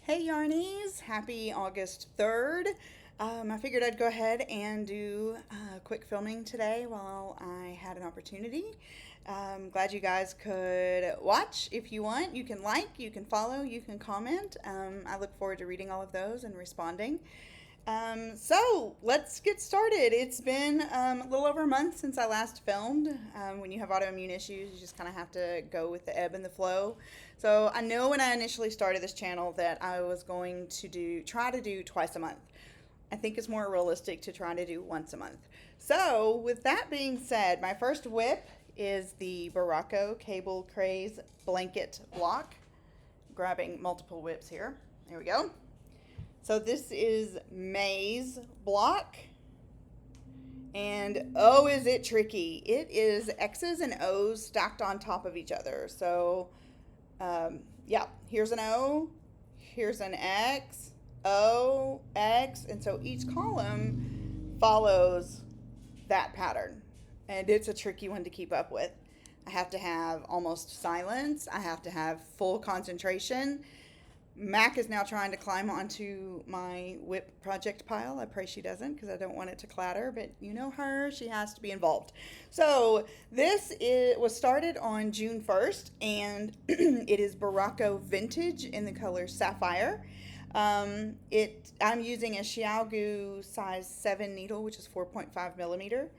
Hey Yarnies, happy August 3rd. I figured I'd go ahead and do quick filming today while I had an opportunity. Glad you guys could watch. If you want, you can like, you can follow, you can comment. I look forward to reading all of those and responding. So let's get started. It's been a little over a month since I last filmed. When you have autoimmune issues, you just kind of have to go with the ebb and the flow. So I know when I initially started this channel that I was going to try to do twice a month. I think it's more realistic to try to do once a month. So with that being said, my first whip is the Berroco Cable Craze Blanket Block. Grabbing multiple whips here. There we go. So this is Maize block, and oh, is it tricky. It is X's and O's stacked on top of each other. So, yeah, here's an O, here's an X, O, X, and so each column follows that pattern, and it's a tricky one to keep up with. I have to have almost silence. I have to have full concentration. Mac is now trying to climb onto my whip project pile. I pray she doesn't because I don't want it to clatter, but you know her, she has to be involved. So this was started on June 1st, and it is Berroco Vintage in the color Sapphire. I'm using a Shawl size 7 needle, which is 4.5 millimeter.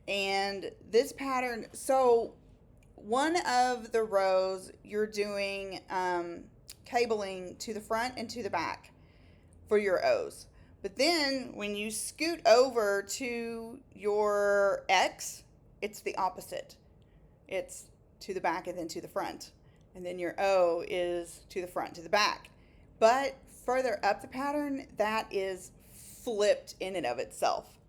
And this pattern, so one of the rows you're doing cabling to the front and to the back for your O's. But then when you scoot over to your X, it's the opposite. It's to the back and then to the front. And then your O is to the front, to the back. But further up the pattern, that is flipped in and of itself.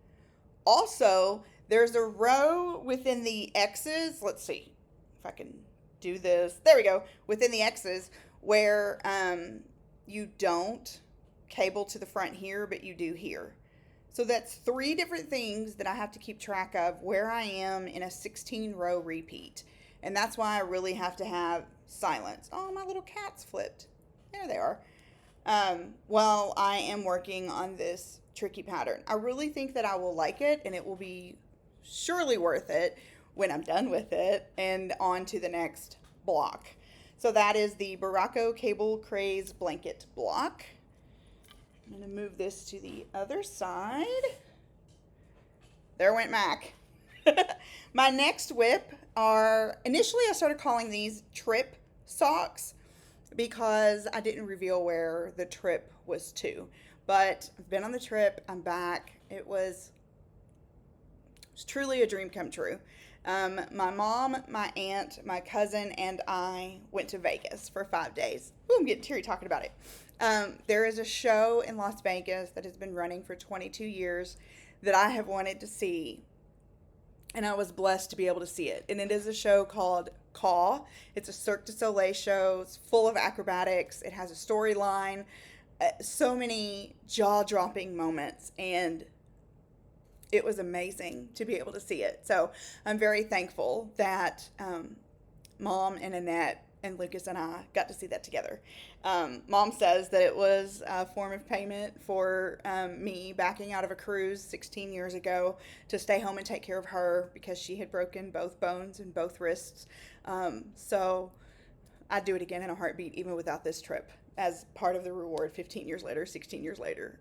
Also, there's a row within the X's. Let's see if I can do this. There we go. Within the X's, where you don't cable to the front here, but you do here. So that's 3 different things that I have to keep track of where I am in a 16 row repeat. And that's why I really have to have silence. Oh, my little cat's flipped. There they are. While I am working on this tricky pattern. I really think that I will like it, and it will be surely worth it when I'm done with it and on to the next block. So that is the Berroco Cable Craze Blanket Block. I'm going to move this to the other side. There went Mac. My next whip are, initially I started calling these trip socks because I didn't reveal where the trip was to. But I've been on the trip, I'm back. It was truly a dream come true. My mom, my aunt, my cousin, and I went to Vegas for 5 days. Ooh, I'm getting teary talking about it. There is a show in Las Vegas that has been running for 22 years that I have wanted to see, and I was blessed to be able to see it. And it is a show called Caw. It's a Cirque du Soleil show. It's full of acrobatics. It has a storyline, so many jaw-dropping moments, and it was amazing to be able to see it. So I'm very thankful that Mom and Annette and Lucas and I got to see that together. Mom says that it was a form of payment for me backing out of a cruise 16 years ago to stay home and take care of her because she had broken both bones and both wrists. So I'd do it again in a heartbeat, even without this trip, as part of the reward 15 years later, 16 years later,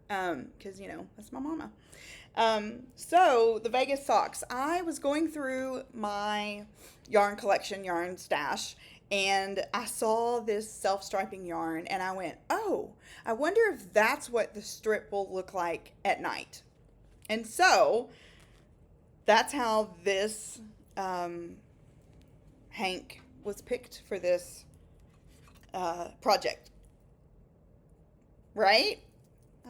because, you know, that's my mama. So the Vegas socks, I was going through my yarn collection, yarn stash, and I saw this self-striping yarn, and I went, oh, I wonder if that's what the strip will look like at night. And so that's how this hank was picked for this project. Right?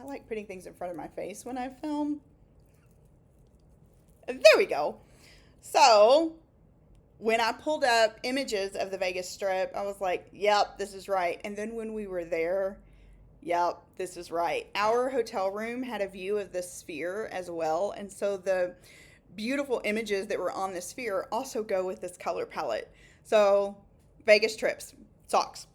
I like putting things in front of my face when I film. There we go. So when I pulled up images of the Vegas strip, I was like, yep, this is right. And then when we were there, yep, this is right. Our hotel room had a view of the sphere as well. And so the beautiful images that were on the sphere also go with this color palette. So Vegas trips, socks.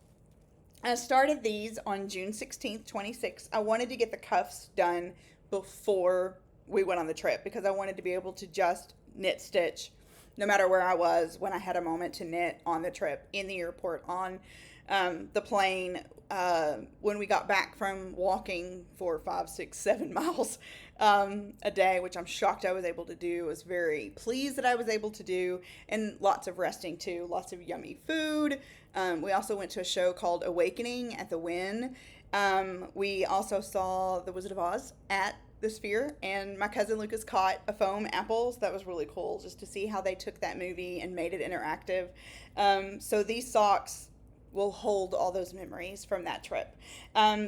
I started these on June 16th, 26. I wanted to get the cuffs done before we went on the trip because I wanted to be able to just knit stitch no matter where I was when I had a moment to knit on the trip, in the airport, on the plane, when we got back from walking for 5, 6, 7 miles a day, which I'm shocked I was able to do. I was very pleased that I was able to do, and lots of resting too, lots of yummy food. We also went to a show called Awakening at the Wynn. We also saw The Wizard of Oz at the Sphere, and my cousin Lucas caught a foam apple, so that was really cool just to see how they took that movie and made it interactive. So these socks will hold all those memories from that trip.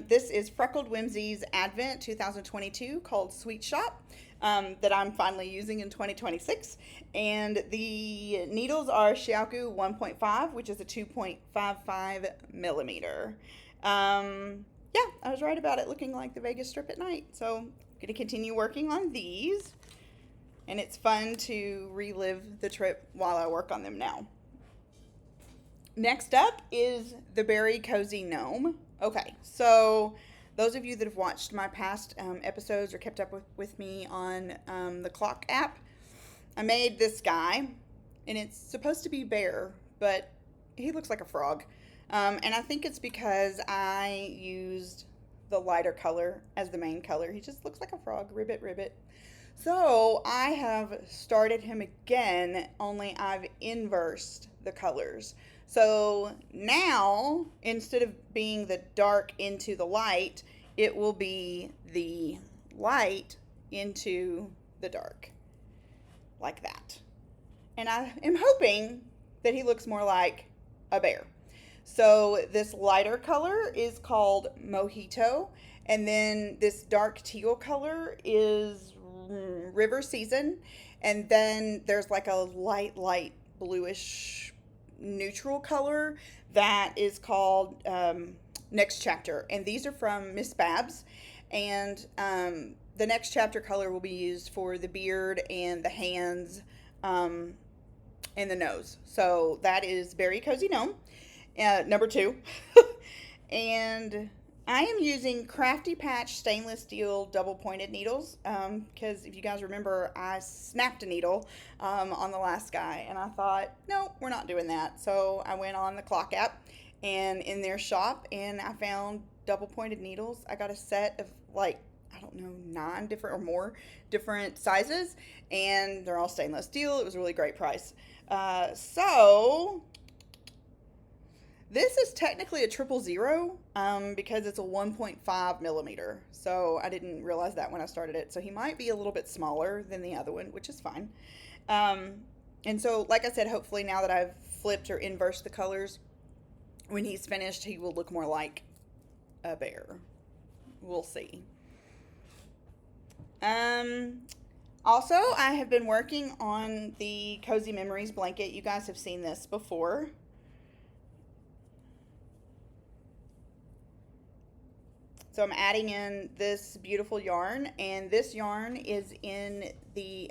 This is Freckled Whimsy's Advent 2022 called Sweet Shop, that I'm finally using in 2026. And the needles are Shiaku 1.5, which is a 2.55 millimeter. Yeah, I was right about it looking like the Vegas Strip at night. So I'm going to continue working on these. And it's fun to relive the trip while I work on them now. Next up is the Berry Cozy Gnome. Okay, so those of you that have watched my past episodes or kept up with me on the clock app, I made this guy, and it's supposed to be bear, but he looks like a frog. And I think it's because I used the lighter color as the main color. He just looks like a frog, ribbit, ribbit. So I have started him again, only I've inversed the colors. So now, instead of being the dark into the light, it will be the light into the dark, like that. And I am hoping that he looks more like a bear. So this lighter color is called Mojito, and then this dark teal color is River Season, and then there's like a light bluish neutral color that is called Next Chapter, and these are from Miss Babs, and the Next Chapter color will be used for the beard and the hands and the nose. So that is Berry Cozy Gnome. Number 2. And I am using Crafty Patch stainless steel double pointed needles, because if you guys remember, I snapped a needle on the last guy, and I thought, no, we're not doing that. So I went on the clock app and in their shop, and I found double pointed needles. I got a set of like, I don't know, 9 different or more different sizes, and they're all stainless steel. It was a really great price. So this is technically a 000, because it's a 1.5 millimeter. So I didn't realize that when I started it. So he might be a little bit smaller than the other one, which is fine. And so, like I said, hopefully now that I've flipped or inversed the colors, when he's finished, he will look more like a bear. We'll see. Also, I have been working on the Cozy Memories blanket. You guys have seen this before. So I'm adding in this beautiful yarn, and this yarn is in the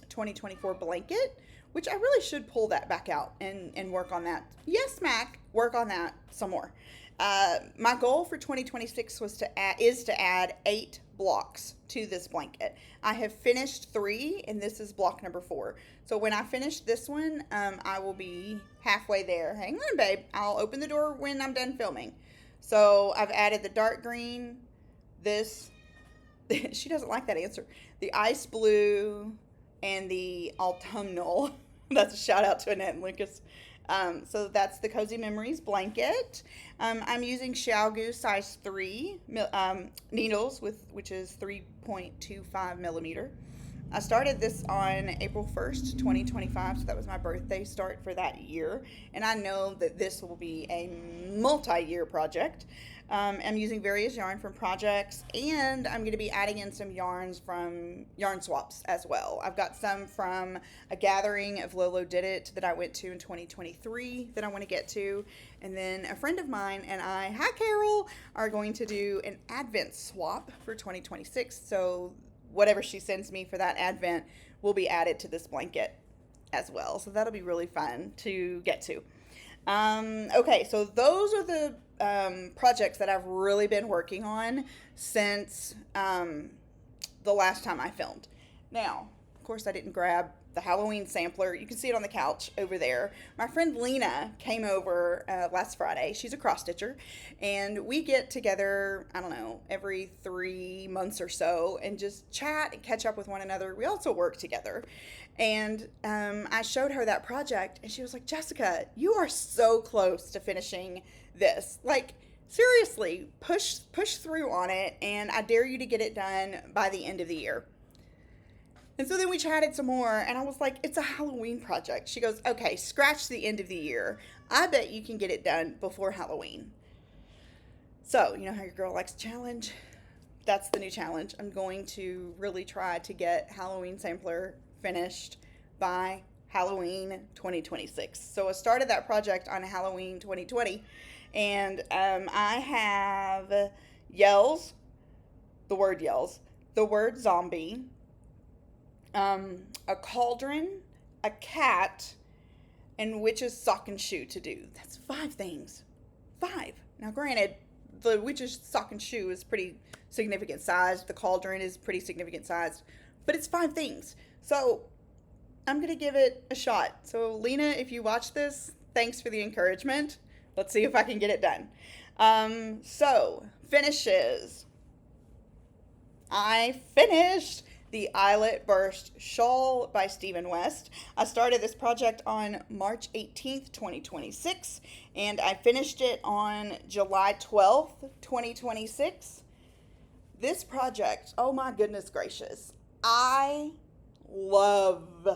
2024 blanket, which I really should pull that back out and work on that. Yes, Mac, work on that some more. My goal for 2026 is to add 8 blocks to this blanket. I have finished 3, and this is block number 4. So when I finish this one, I will be halfway there. Hang on, babe. I'll open the door when I'm done filming. So I've added the dark green, this, she doesn't like that answer, the ice blue, and the autumnal. That's a shout out to Annette and Lucas. So that's the Cozy Memories blanket. I'm using Shawl size 3 needles, which is 3.25 millimeter. I started this on April 1st, 2025, so that was my birthday start for that year. And I know that this will be a multi-year project. I'm using various yarn from projects, and I'm going to be adding in some yarns from yarn swaps as well. I've got some from a gathering of Lolo Did It that I went to in 2023 that I want to get to. And then a friend of mine and I, hi Carol, are going to do an Advent swap for 2026. So whatever she sends me for that Advent will be added to this blanket as well. So that'll be really fun to get to. Okay, so those are the projects that I've really been working on since the last time I filmed. Now, of course, I didn't grab the Halloween sampler. You can see it on the couch over there. My friend Lena came over last Friday. She's a cross stitcher, and we get together, I don't know, every 3 months or so and just chat and catch up with one another. We also work together. And I showed her that project, and she was like, Jessica, you are so close to finishing this. Like, seriously, push through on it, and I dare you to get it done by the end of the year. And so then we chatted some more, and I was like, it's a Halloween project. She goes, okay, scratch the end of the year. I bet you can get it done before Halloween. So, you know how your girl likes a challenge? That's the new challenge. I'm going to really try to get Halloween sampler finished by Halloween 2026. So I started that project on Halloween 2020, and I have yells, the word zombie, a cauldron, a cat, and witch's sock and shoe to do. That's 5 things. 5. Now, granted, the witch's sock and shoe is pretty significant sized. The cauldron is pretty significant sized. But it's 5 things. So, I'm going to give it a shot. So, Lena, if you watch this, thanks for the encouragement. Let's see if I can get it done. So, finishes. I finished the Eyelet Burst Shawl by Stephen West. I started this project on March 18th, 2026, and I finished it on July 12th, 2026. This project, oh my goodness gracious, I love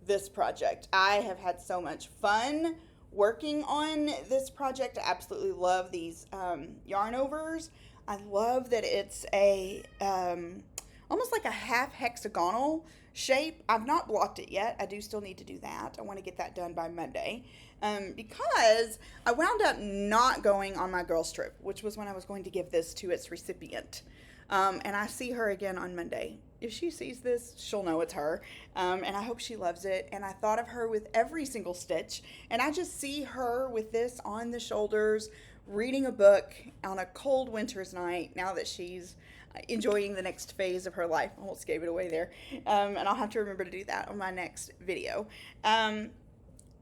this project. I have had so much fun working on this project. I absolutely love these yarn overs. I love that it's a almost like a half hexagonal shape. I've not blocked it yet. I do still need to do that. I want to get that done by Monday because I wound up not going on my girls trip, which was when I was going to give this to its recipient. And I see her again on Monday. If she sees this, she'll know it's her. And I hope she loves it. And I thought of her with every single stitch. And I just see her with this on the shoulders, reading a book on a cold winter's night now that she's enjoying the next phase of her life. I almost gave it away there. And I'll have to remember to do that on my next video.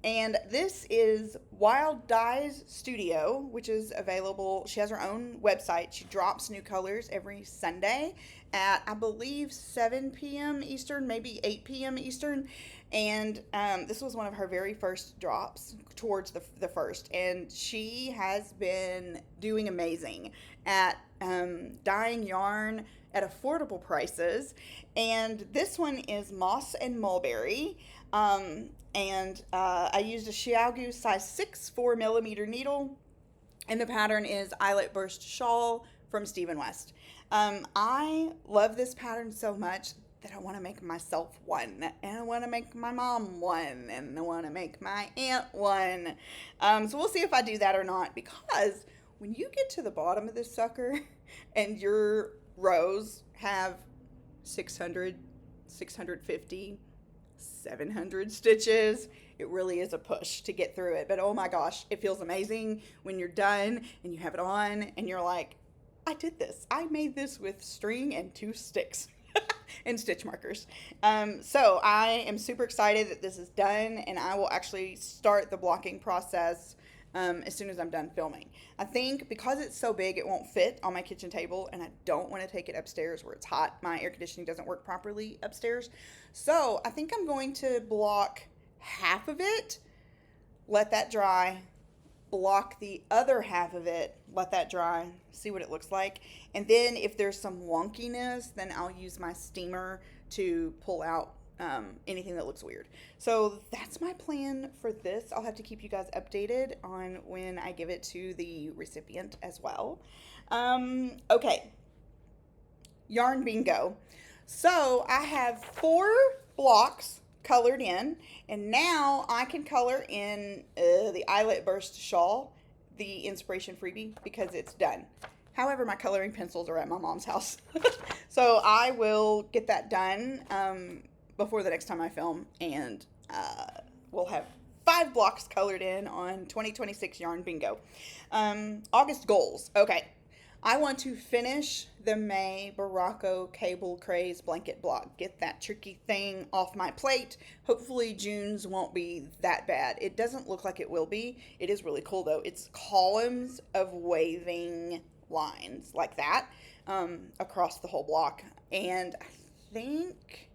And this is Wild Dyes Studio, which is available. She has her own website. She drops new colors every Sunday at, I believe, 7 p.m. Eastern, maybe 8 p.m. Eastern. And this was one of her very first drops towards the first. And she has been doing amazing at dyeing yarn at affordable prices. And this one is Moss and Mulberry. I used a Xiaogu size 6 4mm needle, and the pattern is Eyelet Burst Shawl from Stephen West. I love this pattern so much that I want to make myself one, and I want to make my mom one, and I want to make my aunt one. So we'll see if I do that or not, because when you get to the bottom of this sucker and your rows have 600, 650, 700 stitches, it really is a push to get through it. But oh my gosh, it feels amazing when you're done and you have it on and you're like, I did this. I made this with string and 2 sticks and stitch markers. So I am super excited that this is done, and I will actually start the blocking process as soon as I'm done filming. I think because it's so big, it won't fit on my kitchen table, and I don't want to take it upstairs where it's hot. My air conditioning doesn't work properly upstairs. So I think I'm going to block half of it, let that dry, block the other half of it, let that dry, see what it looks like. And then if there's some wonkiness, then I'll use my steamer to pull out anything that looks weird. So that's my plan for this. I'll have to keep you guys updated on when I give it to the recipient as well. Okay, yarn bingo. So I have 4 blocks colored in, and now I can color in the Eyelet Burst Shawl, the Inspiration Freebie, because it's done. However, my coloring pencils are at my mom's house. So I will get that done before the next time I film, and we'll have 5 blocks colored in on 2026 Yarn Bingo. August goals. Okay. I want to finish the May Berroco Cable Craze blanket block. Get that tricky thing off my plate. Hopefully June's won't be that bad. It doesn't look like it will be. It is really cool though. It's columns of waving lines like that across the whole block. And I think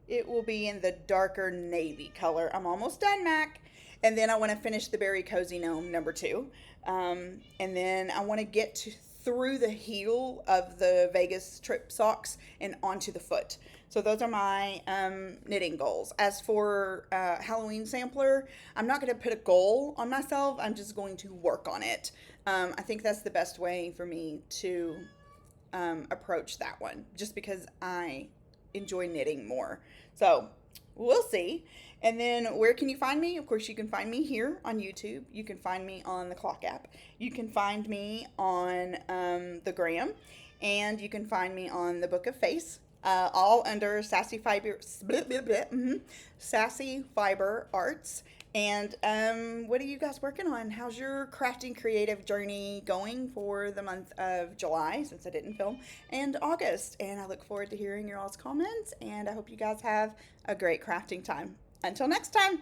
it will be in the darker navy color. I'm almost done, Mac. And then I want to finish the Berry Cozy Gnome number 2. And then I want to get through the heel of the Vegas trip socks and onto the foot. So those are my knitting goals. As for Halloween sampler, I'm not going to put a goal on myself. I'm just going to work on it. I think that's the best way for me to approach that one, just because I enjoy knitting more. So we'll see. And then where can you find me? Of course, you can find me here on YouTube. You can find me on the Clock app. You can find me on the Gram. And you can find me on the Book of Face. All under Sassy Fiber, Sassy Fiber Arts. And what are you guys working on? How's your crafting creative journey going for the month of July, since I didn't film, and August? And I look forward to hearing your all's comments. And I hope you guys have a great crafting time. Until next time.